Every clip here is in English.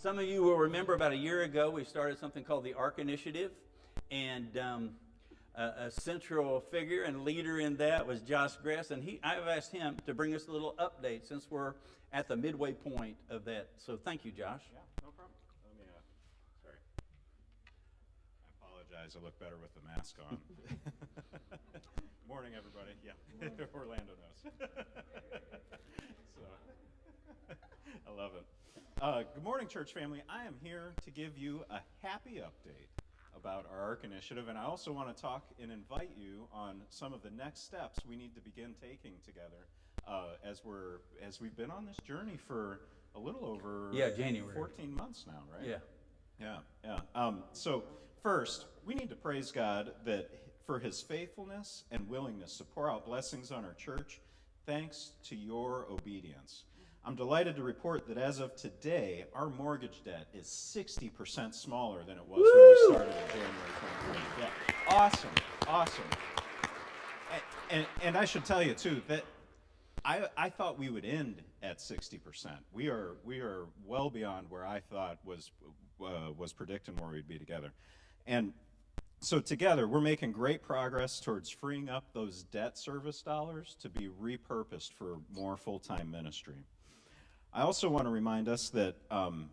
Some of you will remember about a year ago we started something called the Ark Initiative, and a central figure and leader in that was Josh Gress, and I've asked him to bring us a little update since we're at the midway point of that. So thank you, Josh. Yeah, no problem. Let me, sorry. I apologize. I look better with the mask on. Morning, everybody. Yeah, Orlando knows. So, I love it. Good morning, church family. I am here to give you a happy update about our Ark Initiative, and I also want to talk and invite you on some of the next steps we need to begin taking together as we've been on this journey for a little over January 14 months now, right? Yeah. So first, we need to praise God for his faithfulness and willingness to pour out blessings on our church, thanks to your obedience. I'm delighted to report that as of today, our mortgage debt is 60% smaller than it was when we started in January 2020. Yeah, awesome. And I should tell you too that I thought we would end at 60%. We are well beyond where I thought was predicting where we'd be together. And so together, we're making great progress towards freeing up those debt service dollars to be repurposed for more full-time ministry. I also want to remind us that, and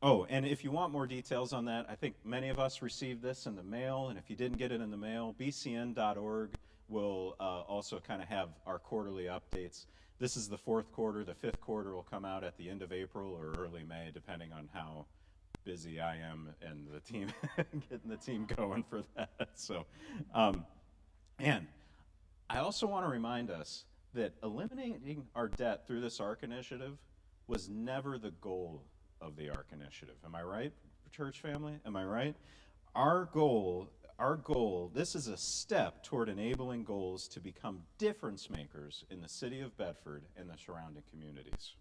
if you want more details on that, I think many of us received this in the mail, and if you didn't get it in the mail, bcn.org will also kind of have our quarterly updates. This is the fourth quarter. The fifth quarter will come out at the end of April or early May, depending on how busy I am and the team, getting the team going for that. So, and I also want to remind us that eliminating our debt through this Ark Initiative was never the goal of the Ark Initiative. Am I right, church family? Am I right? Our goal, this is a step toward enabling goals to become difference makers in the city of Bedford and the surrounding communities.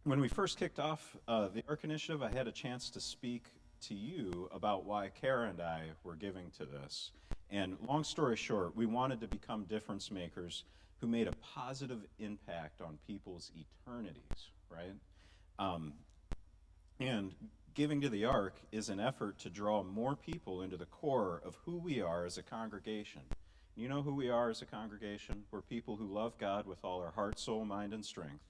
When we first kicked off the Ark Initiative, I had a chance to speak to you about why Kara and I were giving to this. And long story short, we wanted to become difference makers who made a positive impact on people's eternities, right? And giving to the Ark is an effort to draw more people into the core of who we are as a congregation. You know who we are as a congregation? We're people who love God with all our heart, soul, mind, and strength.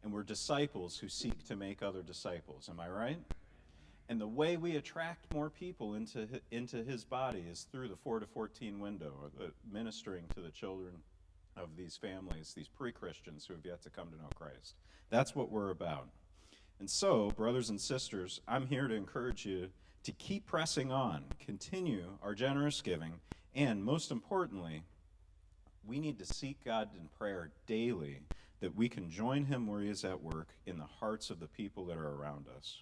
And we're disciples who seek to make other disciples. Am I right? And the way we attract more people into his body is through the 4 to 14 window, or the ministering to the children of these families, these pre-Christians who have yet to come to know Christ. That's what we're about. And so, brothers and sisters, I'm here to encourage you to keep pressing on, continue our generous giving, and most importantly, we need to seek God in prayer daily that we can join him where he is at work in the hearts of the people that are around us.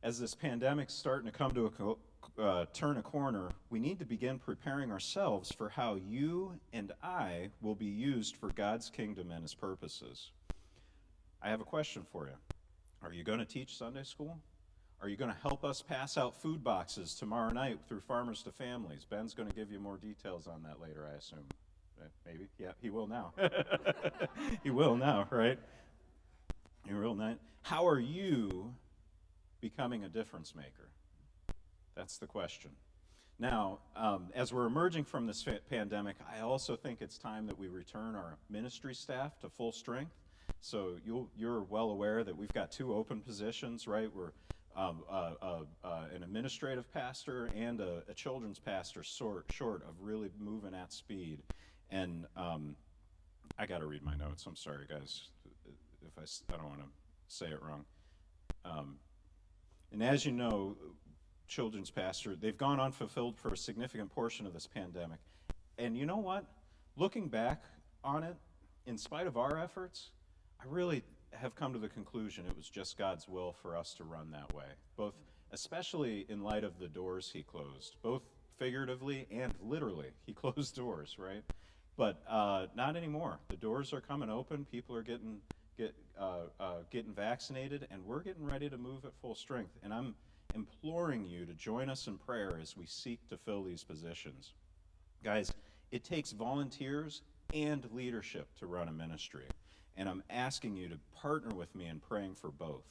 As this pandemic's starting to come to turn a corner, we need to begin preparing ourselves for how you and I will be used for God's kingdom and his purposes. I have a question for you. Are you going to teach Sunday school? Are you going to help us pass out food boxes tomorrow night through Farmers to Families? Ben's going to give you more details on that later, I assume. Maybe? Yeah, he will now. He will now, right? He will now. How are you becoming a difference maker? That's the question. Now, as we're emerging from this pandemic, I also think it's time that we return our ministry staff to full strength. So you're well aware that we've got 2 open positions, right? We're an administrative pastor and a children's pastor short of really moving at speed. And I got to read my notes. I'm sorry, guys, if I don't want to say it wrong. And as you know, children's pastor, they've gone unfulfilled for a significant portion of this pandemic. And you know what? Looking back on it, in spite of our efforts, I really have come to the conclusion it was just God's will for us to run that way, both especially in light of the doors he closed, both figuratively and literally. He closed doors, right? But not anymore. The doors are coming open. People are getting vaccinated, and we're getting ready to move at full strength. And I'm imploring you to join us in prayer as we seek to fill these positions. Guys, it takes volunteers and leadership to run a ministry, and I'm asking you to partner with me in praying for both.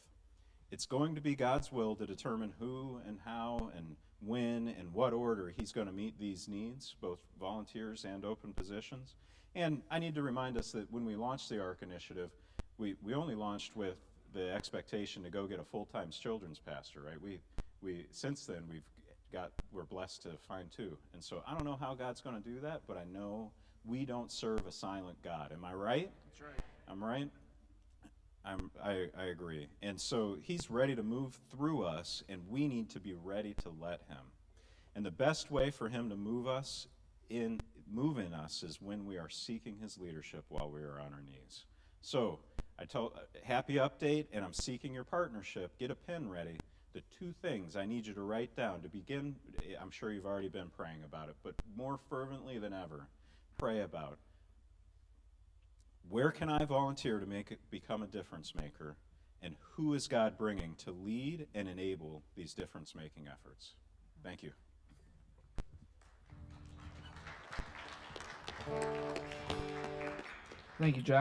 it's going to be God's will to determine who and how and when and what order he's going to meet these needs, both volunteers and open positions. And I need to remind us that when we launched the Ark Initiative, we only launched with the expectation to go get a full-time children's pastor, right? We since then we're blessed to find two. And so I don't know how God's going to do that, but I know we don't serve a silent God. Am I right? That's right. I'm right? I agree. And so he's ready to move through us, and we need to be ready to let him. And the best way for him to move in us is when we are seeking his leadership while we are on our knees. So happy update, and I'm seeking your partnership. Get a pen ready. The two things I need you to write down to begin, I'm sure you've already been praying about it, but more fervently than ever, pray about where can I volunteer to become a difference maker, and who is God bringing to lead and enable these difference-making efforts? Thank you. Thank you, Josh.